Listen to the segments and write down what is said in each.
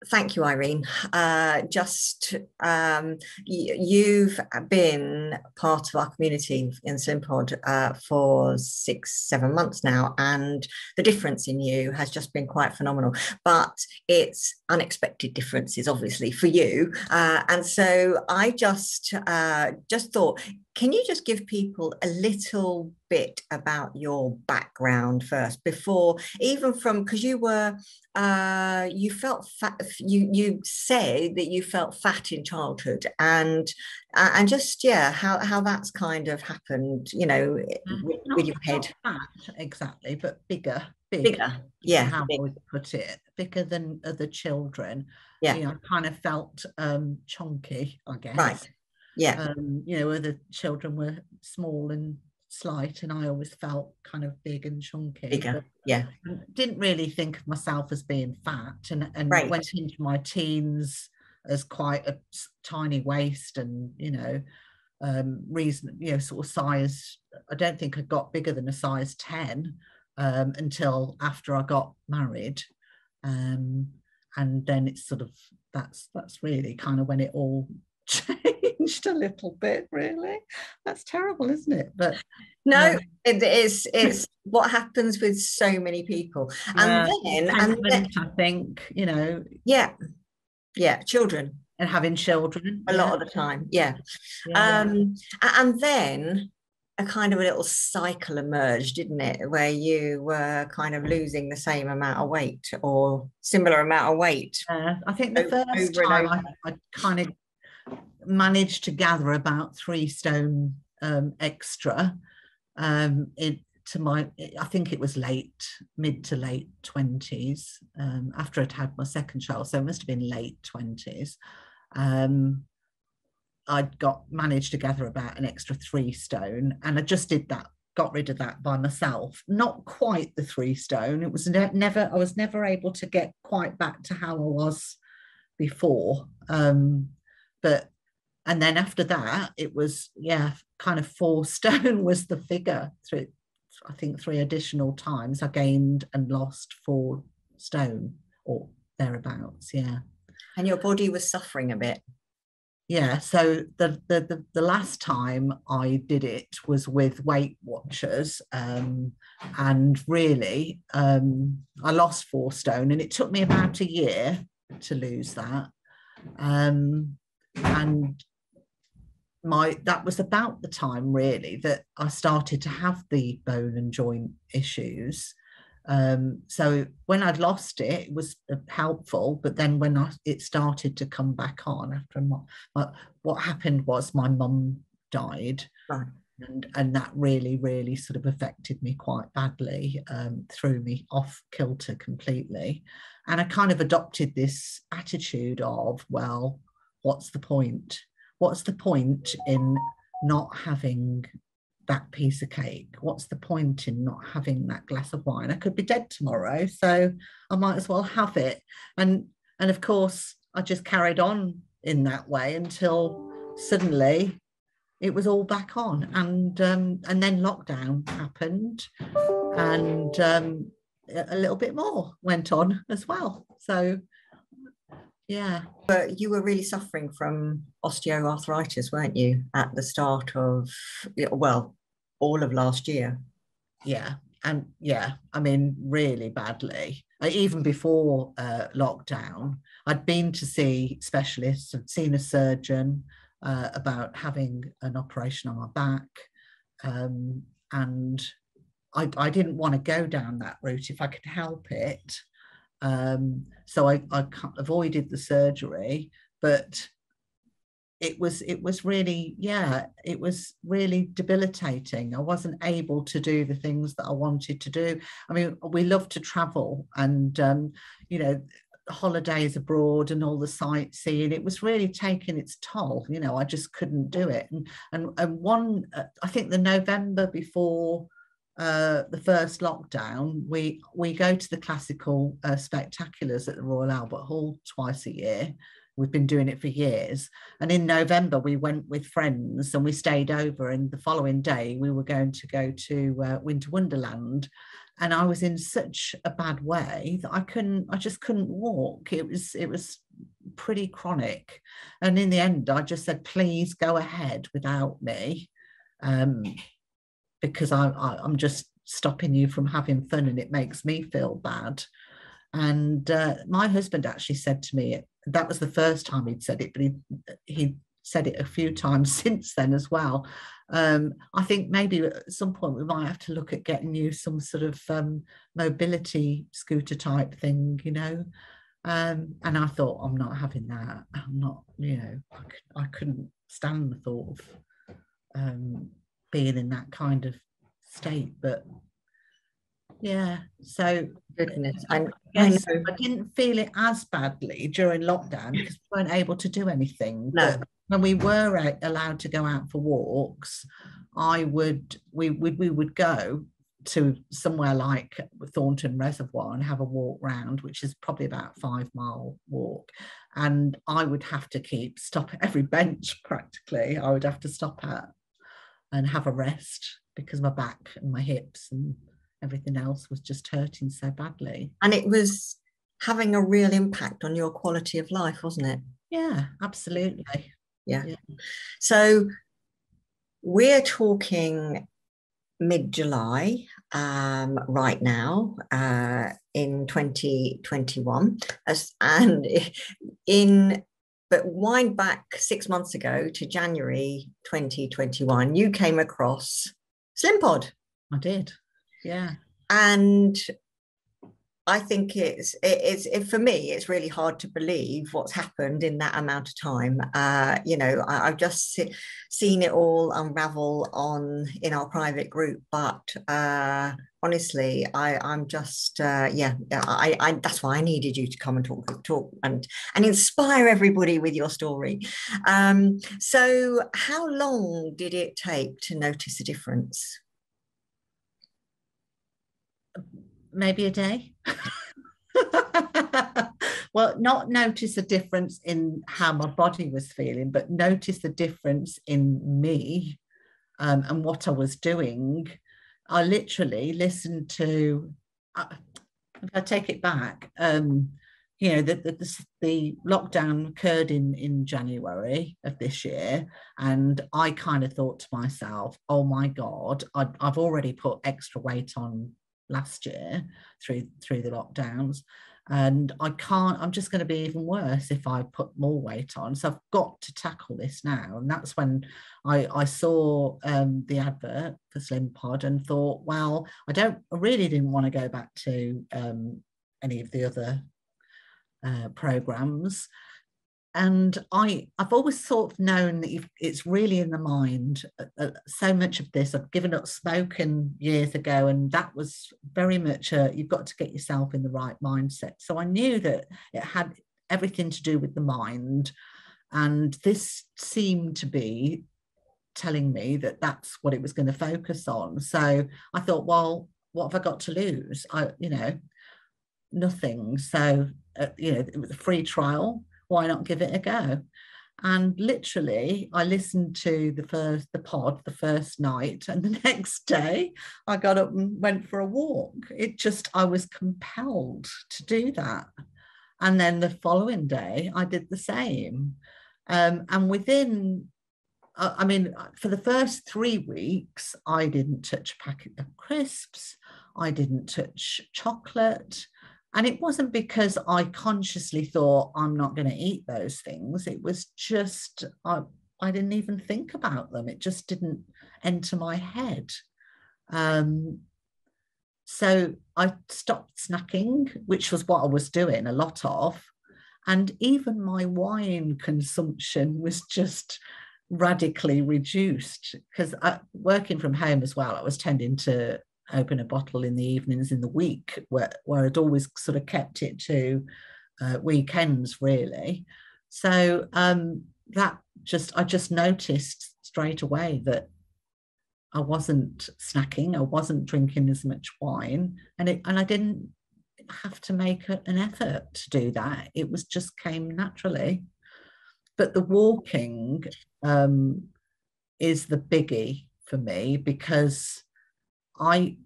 Thank you, Irene. You've been part of our community in Slimpod for 6, 7 months now, and the difference in you has just been quite phenomenal. But it's unexpected differences, obviously, for you. And so I just thought, can you just give people a little bit about your background first, before even from, because you were you felt fat, you said that you felt fat in childhood, and just how that's kind of happened, with your head. Not fat exactly, but bigger, yeah, how I would put it, bigger than other children. I kind of felt chunky, I guess. Right. Yeah. Other children were small and slight, and I always felt kind of big and chunky. Bigger. Yeah. Didn't really think of myself as being fat, and right. Went into my teens as quite a tiny waist, and reason, sort of size. I don't think I got bigger than a size 10 until after I got married, and then it's sort of that's really kind of when it all changed a little bit. Really, that's terrible, isn't it? But no, it's what happens with so many people. And then I think, children and having children a lot of the time. And then a kind of a little cycle emerged, didn't it, where you were kind of losing the same amount of weight or similar amount of weight. I think the first time I kind of managed to gather about 3 stone extra to my, I think it was mid to late 20s, after I'd had my second child, so it must have been late 20s. I'd managed to gather about an extra 3 stone, and I just got rid of that by myself. Not quite the 3 stone. It was I was never able to get quite back to how I was before. And then after that, it was, kind of 4 stone was the figure. I think 3 additional times I gained and lost 4 stone or thereabouts. And your body was suffering a bit. So the last time I did it was with Weight Watchers, and really I lost 4 stone, and it took me about a year to lose that. And that was about the time really that I started to have the bone and joint issues. So when I'd lost it, it was helpful, but then when it started to come back on after what happened was my mum died. Right. And that really, really sort of affected me quite badly, threw me off kilter completely. And I kind of adopted this attitude of, well, what's the point? What's the point in not having that piece of cake? What's the point in not having that glass of wine? I could be dead tomorrow, so I might as well have it. And of course, I just carried on in that way until suddenly it was all back on. And then lockdown happened, and a little bit more went on as well. So But you were really suffering from osteoarthritis, weren't you, at the start of, all of last year? I mean, really badly. Even before lockdown, I'd been to see specialists, I'd seen a surgeon about having an operation on my back, and I didn't want to go down that route if I could help it. So I avoided the surgery, but it was really, it was really debilitating. I wasn't able to do the things that I wanted to do. I mean, we love to travel, and holidays abroad and all the sightseeing. It was really taking its toll. I just couldn't do it. And one, I think the November before the first lockdown, we go to the classical spectaculars at the Royal Albert Hall twice a year. We've been doing it for years. And in November, we went with friends and we stayed over. And the following day, we were going to go to Winter Wonderland. and I was in such a bad way that I just couldn't walk. It was pretty chronic. And in the end, I just said, please go ahead without me, because I'm just stopping you from having fun, and it makes me feel bad. And my husband actually said to me, that was the first time he'd said it, but he said it a few times since then as well. I think maybe at some point we might have to look at getting you some sort of mobility scooter type thing, you know. And I thought, I'm not having that. I'm not, you know, I couldn't stand the thought of being in that kind of state. But yeah, so Goodness, I know. didn't feel it as badly during lockdown because we weren't able to do anything. No. But when we were allowed to go out for walks, we would go to somewhere like Thornton Reservoir and have a walk round, which is probably about a 5-mile walk. And I would have to stop at every bench practically. I would have to stop at and have a rest because my back and my hips and everything else was just hurting so badly. And it was having a real impact on your quality of life, wasn't it? Yeah, absolutely. Yeah. So we're talking mid-July right now in 2021, but wind back 6 months ago to January 2021, you came across Slimpod. I did. Yeah. And I think for me, it's really hard to believe what's happened in that amount of time. You know, I've just seen it all unravel in our private group, but honestly, I'm just I that's why I needed you to come and talk and inspire everybody with your story. So how long did it take to notice a difference? Maybe a day. Well, not notice a difference in how my body was feeling, but notice the difference in me and what I was doing. I literally listened to, if I take it back, you know, the lockdown occurred in January of this year, and I kind of thought to myself, oh my God, I've already put extra weight on last year through the lockdowns, and I'm just going to be even worse if I put more weight on, so I've got to tackle this now. And that's when I saw the advert for Slimpod and thought, well, I really didn't want to go back to any of the other programs. And I've always sort of known that it's really in the mind. So much of this, I've given up smoking years ago, and that was very much you've got to get yourself in the right mindset. So I knew that it had everything to do with the mind, and this seemed to be telling me that that's what it was going to focus on. So I thought, well, what have I got to lose? Nothing. So it was a free trial. Why not give it a go? And literally, I listened to the pod the first night, and the next day I got up and went for a walk. I was compelled to do that. And then the following day, I did the same. And for the first 3 weeks, I didn't touch a packet of crisps. I didn't touch chocolate. And it wasn't because I consciously thought I'm not going to eat those things. It was just, I didn't even think about them. It just didn't enter my head. So I stopped snacking, which was what I was doing a lot of. And even my wine consumption was just radically reduced, because working from home as well, I was tending to open a bottle in the evenings in the week, where I'd always sort of kept it to weekends really. So I just noticed straight away that I wasn't snacking, I wasn't drinking as much wine, and I didn't have to make an effort to do that. It was just came naturally. But the walking is the biggie for me, because I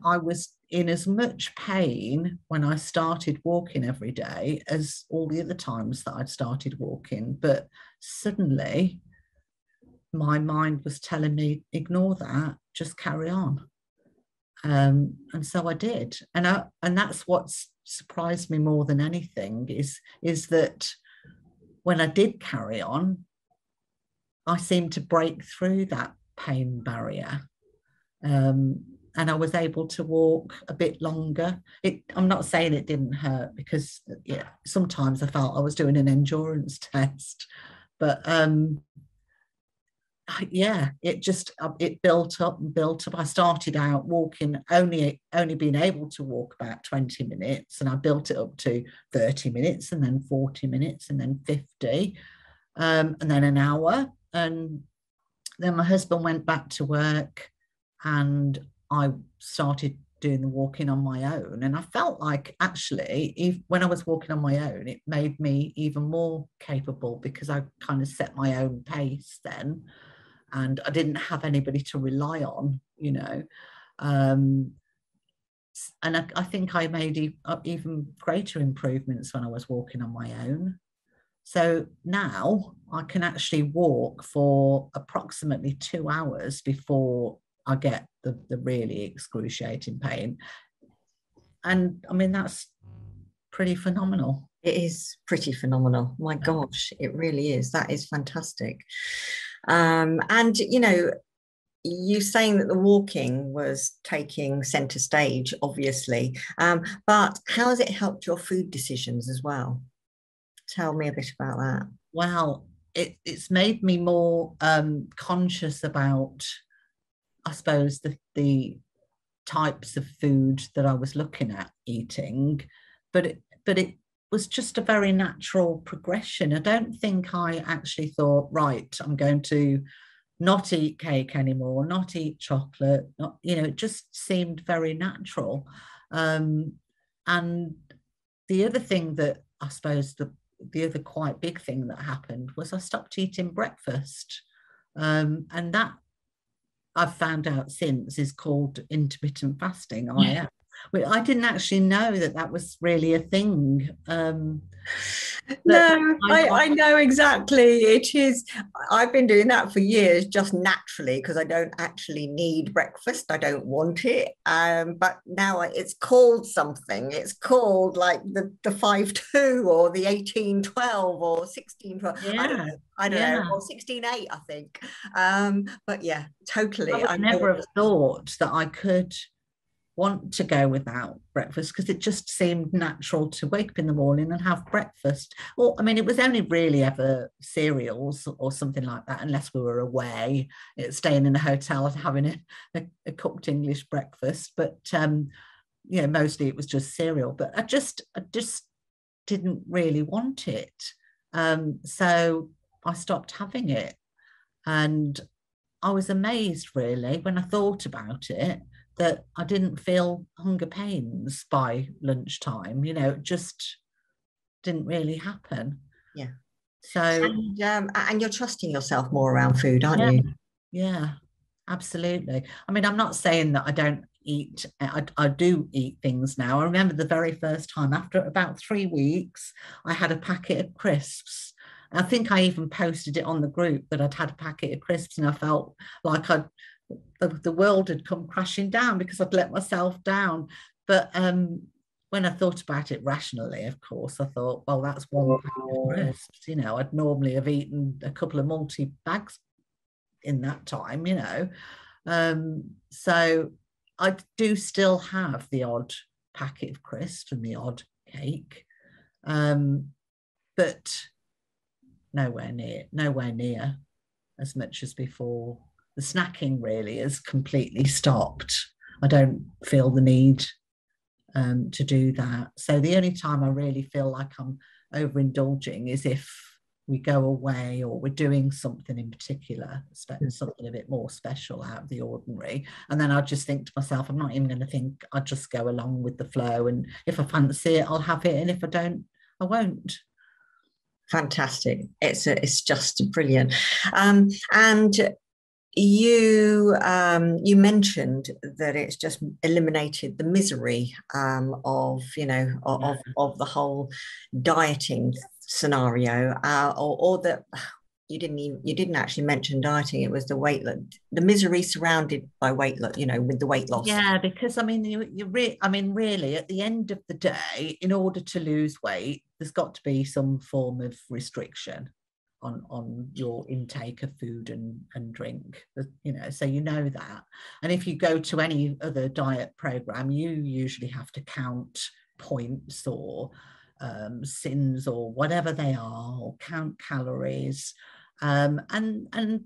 I was in as much pain when I started walking every day as all the other times that I'd started walking. But suddenly my mind was telling me, ignore that, just carry on. And so I did. And that's what's surprised me more than anything is that when I did carry on, I seemed to break through that pain barrier. And I was able to walk a bit longer. I'm not saying it didn't hurt, because sometimes I felt I was doing an endurance test, but it built up and built up. I started out walking, only being able to walk about 20 minutes, and I built it up to 30 minutes, and then 40 minutes, and then 50, and then an hour. And then my husband went back to work, and I started doing the walking on my own. And I felt like, actually, when I was walking on my own, it made me even more capable, because I kind of set my own pace then, and I didn't have anybody to rely on, and I think I made even greater improvements when I was walking on my own. So now I can actually walk for approximately 2 hours before I get the really excruciating pain. And I mean, that's pretty phenomenal. It is pretty phenomenal. My gosh, it really is. That is fantastic. And, you saying that the walking was taking center stage, obviously, but how has it helped your food decisions as well? Tell me a bit about that. Well, it's made me more conscious about, I suppose, the types of food that I was looking at eating, but it was just a very natural progression. I don't think I actually thought, right, I'm going to not eat cake anymore, not eat chocolate, it just seemed very natural. And the other thing that I suppose the other quite big thing that happened was I stopped eating breakfast. And that I've found out since is called intermittent fasting, IF. I didn't actually know that was really a thing. No, I know exactly. It is. I've been doing that for years, just naturally, because I don't actually need breakfast. I don't want it. But now it's called something. It's called like the 5-2 or the 18-12 or 16-12. Yeah. I don't know, or 16-8, I think. But yeah, totally. I would never have thought that I could want to go without breakfast, because it just seemed natural to wake up in the morning and have breakfast. Or, I mean, it was only really ever cereals or something like that, unless we were away, staying in a hotel and having a cooked English breakfast. But, mostly it was just cereal. But I just didn't really want it. So I stopped having it. And I was amazed, really, when I thought about it, that I didn't feel hunger pains by lunchtime. It just didn't really happen. Yeah. So and you're trusting yourself more around food, aren't you? Yeah, absolutely. I mean, I'm not saying that I don't eat. I do eat things now. I remember the very first time, after about 3 weeks, I had a packet of crisps. I think I even posted it on the group that I'd had a packet of crisps, and I felt like the world had come crashing down because I'd let myself down. But when I thought about it rationally, of course, I thought, well, that's one packet of crisps. I'd normally have eaten a couple of multi-bags in that time, So I do still have the odd packet of crisps and the odd cake, but nowhere near as much as before. The snacking really has completely stopped. I don't feel the need to do that. So the only time I really feel like I'm overindulging is if we go away or we're doing something in particular, something a bit more special, out of the ordinary. And then I just think to myself, I'm not even going to think, I'll just go along with the flow. And if I fancy it, I'll have it. And if I don't, I won't. Fantastic. It's just brilliant. And you mentioned that it's just eliminated the misery of of the whole dieting scenario, or that you didn't actually mention dieting. It was the misery surrounded by weight loss, with the weight loss. Yeah, because I mean, really, at the end of the day, in order to lose weight, there's got to be some form of restriction on your intake of food and drink, so that. And if you go to any other diet program, you usually have to count points or sins or whatever they are, or count calories. And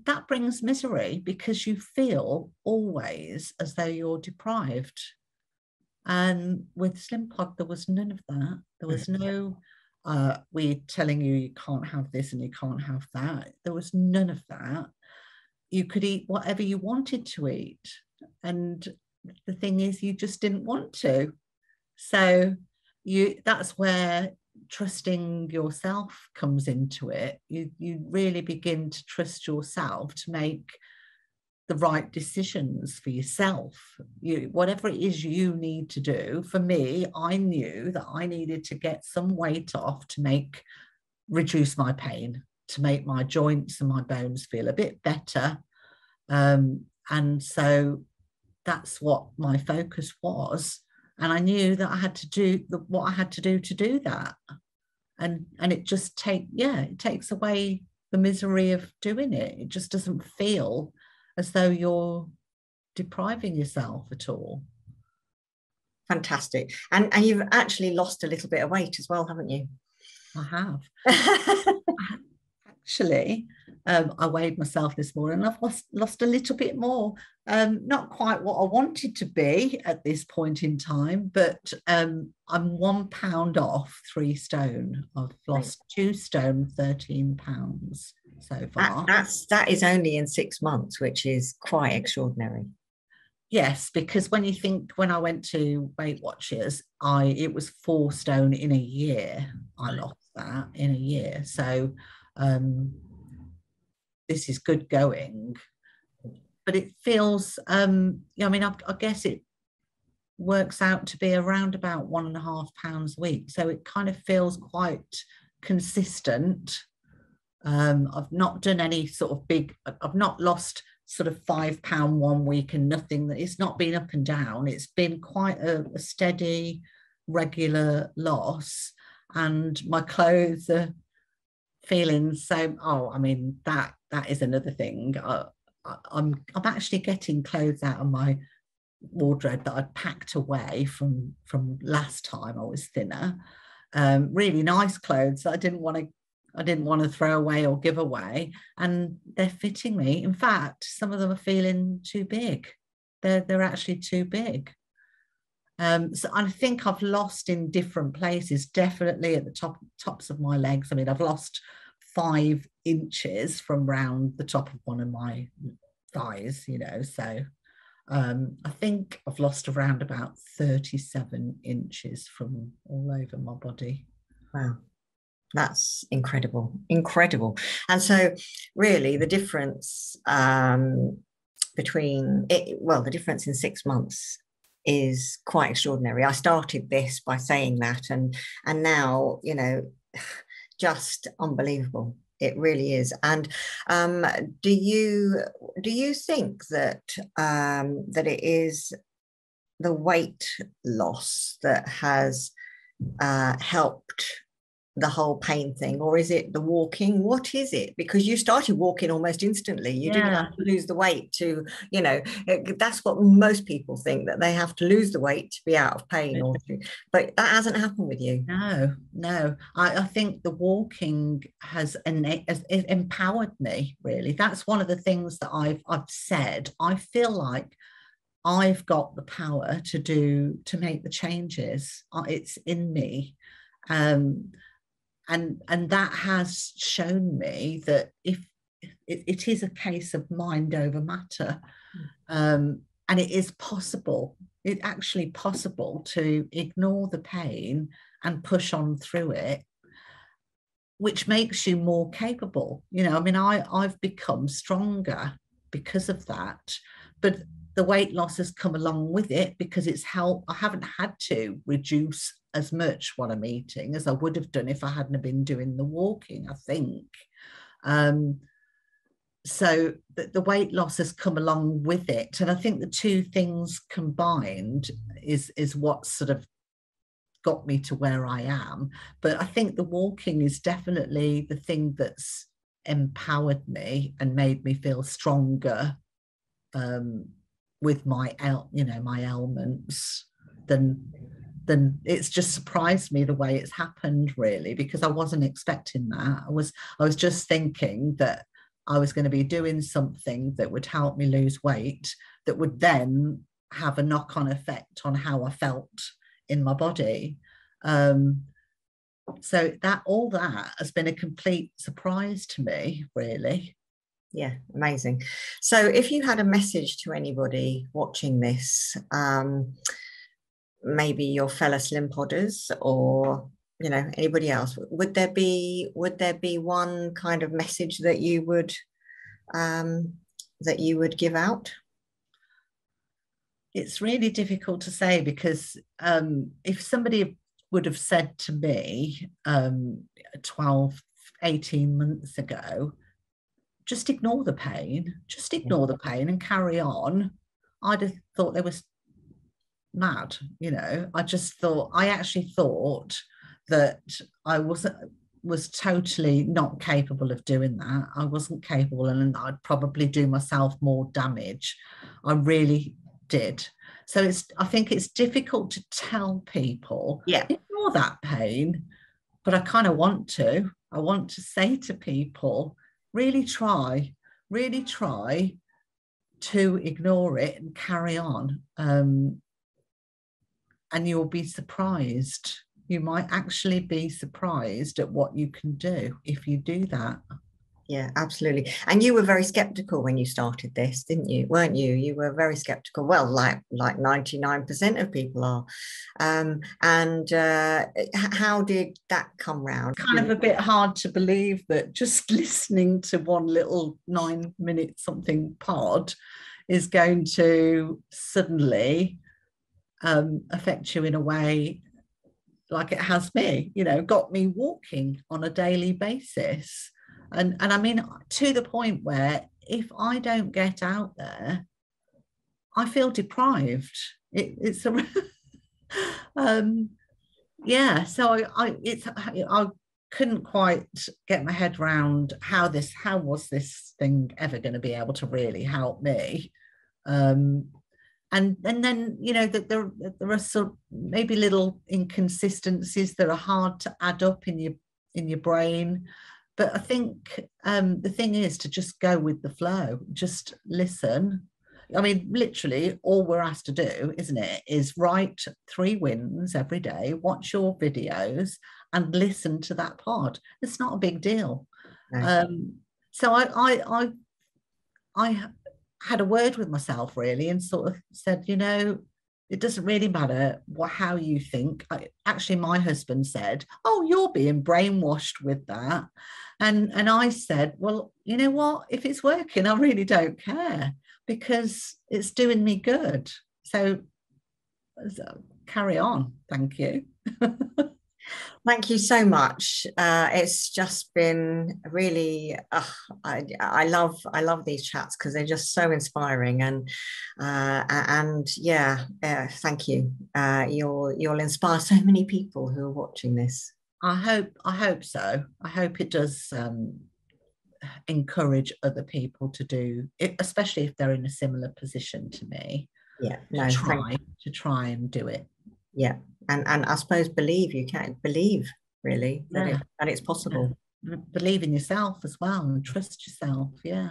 that brings misery, because you feel always as though you're deprived. And with Slimpod, there was none of that. There was no we're telling you can't have this and you can't have that. There was none of that. You could eat whatever you wanted to eat, and the thing is, you just didn't want to. So that's where trusting yourself comes into it. You really begin to trust yourself to make the right decisions for yourself. Whatever it is you need to do. For me, I knew that I needed to get some weight off to reduce my pain, to make my joints and my bones feel a bit better. And so that's what my focus was. And I knew that I had to do what I had to do that. And it just takes away the misery of doing it. It just doesn't feel as though you're depriving yourself at all. Fantastic. And you've actually lost a little bit of weight as well, haven't you? I have. Actually, I weighed myself this morning and I've lost a little bit more. Not quite what I wanted to be at this point in time, but I'm 1 pound off 3 stone. I've lost 2 stone, 13 pounds so far. That is only in 6 months, which is quite extraordinary. Yes, because when I went to Weight Watchers, it was 4 stone in a year. I lost that in a year. So this is good going, but it feels, I guess it works out to be around about 1.5 pounds a week. So it kind of feels quite consistent. I've not done any sort of I've not lost sort of £5 1 week and nothing. It's not been up and down. It's been quite a steady, regular loss. And my clothes are feeling so, that is another thing. I'm actually getting clothes out of my wardrobe that I'd packed away from last time I was thinner. Really nice clothes that I didn't want to throw away or give away, and they're fitting me. In fact, some of them are feeling too big. They're actually too big. So I think I've lost in different places, definitely at the tops of my legs. I mean, I've lost 5 inches from round the top of one of my thighs, so I think I've lost around about 37 inches from all over my body. Wow. That's incredible. And so really the difference the difference in 6 months is quite extraordinary. I started this by saying that, and now, just unbelievable. It really is. And do you think that that it is the weight loss that has helped the whole pain thing, or is it the walking? What is it? Because you started walking almost instantly. You didn't have to lose the weight to, that's what most people think, that they have to lose the weight to be out of pain, but that hasn't happened with you. No. I think the walking has empowered me, really. That's one of the things that I've said. I feel like I've got the power to make the changes. It's in me. And that has shown me that if it is a case of mind over matter, and it is possible, it's actually possible to ignore the pain and push on through it, which makes you more capable. I've become stronger because of that. But the weight loss has come along with it because it's helped. I haven't had to reduce as much what I'm eating as I would have done if I hadn't been doing the walking, I think. So the weight loss has come along with it. And I think the two things combined is what sort of got me to where I am. But I think the walking is definitely the thing that's empowered me and made me feel stronger with my ailments than it's just surprised me the way it's happened, really, because I wasn't expecting that. I was just thinking that I was going to be doing something that would help me lose weight that would then have a knock-on effect on how I felt in my body. So all that has been a complete surprise to me, really. Yeah, amazing. So if you had a message to anybody watching this, maybe your fellow Slimpodders or anybody else, would there be one kind of message that you would give out? It's really difficult to say, because if somebody would have said to me 12, 18 months ago, just ignore the pain and carry on, I'd have thought they was mad. I actually thought that I was totally not capable of doing that. I wasn't capable, and I'd probably do myself more damage. I really did. So I think it's difficult to tell people, ignore that pain, but I kind of want to. I want to say to people, really try to ignore it and carry on. And you'll be surprised. You might actually be surprised at what you can do if you do that. Yeah, absolutely. And you were very skeptical when you started this, didn't you? Weren't you? You were very skeptical. Well, like 99% of people are. How did that come round? Kind of a bit hard to believe that just listening to one little 9-minute something pod is going to suddenly affect you in a way like it has me, got me walking on a daily basis. And I mean, to the point where if I don't get out there, I feel deprived. It's a So I couldn't quite get my head around how was this thing ever going to be able to really help me. And then that there are sort of maybe little inconsistencies that are hard to add up in your brain. But I think the thing is to just go with the flow, just listen. I mean, literally all we're asked to do, isn't it, is write 3 wins every day, watch your videos and listen to that pod. It's not a big deal. No. So I had a word with myself, really, and sort of said, it doesn't really matter how you think. Actually, my husband said, oh, you're being brainwashed with that. And I said, well, you know what? If it's working, I really don't care, because it's doing me good. So carry on. Thank you. Thank you so much. It's just been really, I love these chats because they're just so inspiring, and thank you. You'll inspire so many people who are watching this. I hope so. I hope it does encourage other people to do it, especially if they're in a similar position to me. Yeah, to try and do it. Yeah, and I suppose believe really that it's possible. Yeah. Believe in yourself as well and trust yourself. Yeah.